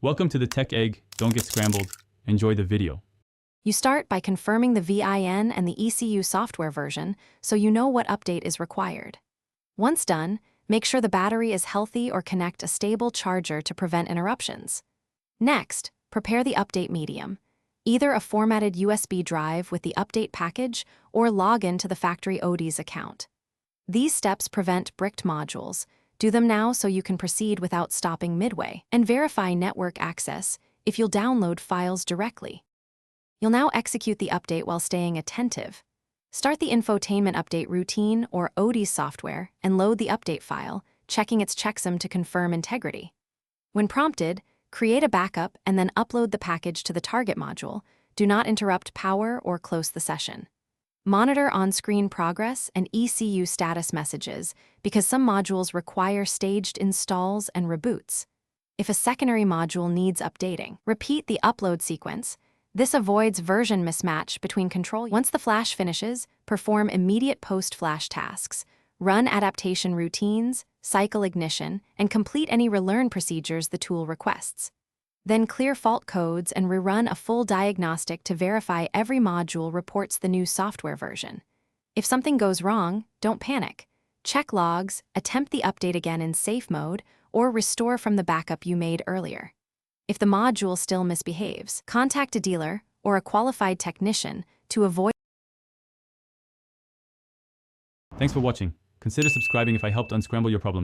Welcome to the Tech Egg. Don't get scrambled. Enjoy the video. You start by confirming the VIN and the ECU software version so you know what update is required. Once done, make sure the battery is healthy or connect a stable charger to prevent interruptions. Next, prepare the update medium, either a formatted USB drive with the update package or log in to the factory OD's account. These steps prevent bricked modules. Do them now so you can proceed without stopping midway, and verify network access if you'll download files directly. You'll now execute the update while staying attentive. Start the infotainment update routine or OD's software and load the update file, checking its checksum to confirm integrity. When prompted, create a backup and then upload the package to the target module. Do not interrupt power or close the session. Monitor on-screen progress and ECU status messages because some modules require staged installs and reboots. If a secondary module needs updating, repeat the upload sequence. This avoids version mismatch between control. Once the flash finishes, perform immediate post-flash tasks, run adaptation routines, cycle ignition, and complete any relearn procedures the tool requests. Then clear fault codes and rerun a full diagnostic to verify every module reports the new software version. If something goes wrong, don't panic. Check logs, attempt the update again in safe mode, or restore from the backup you made earlier. If the module still misbehaves, contact a dealer or a qualified technician to avoid. Thanks for watching. Consider subscribing if I helped unscramble your problems.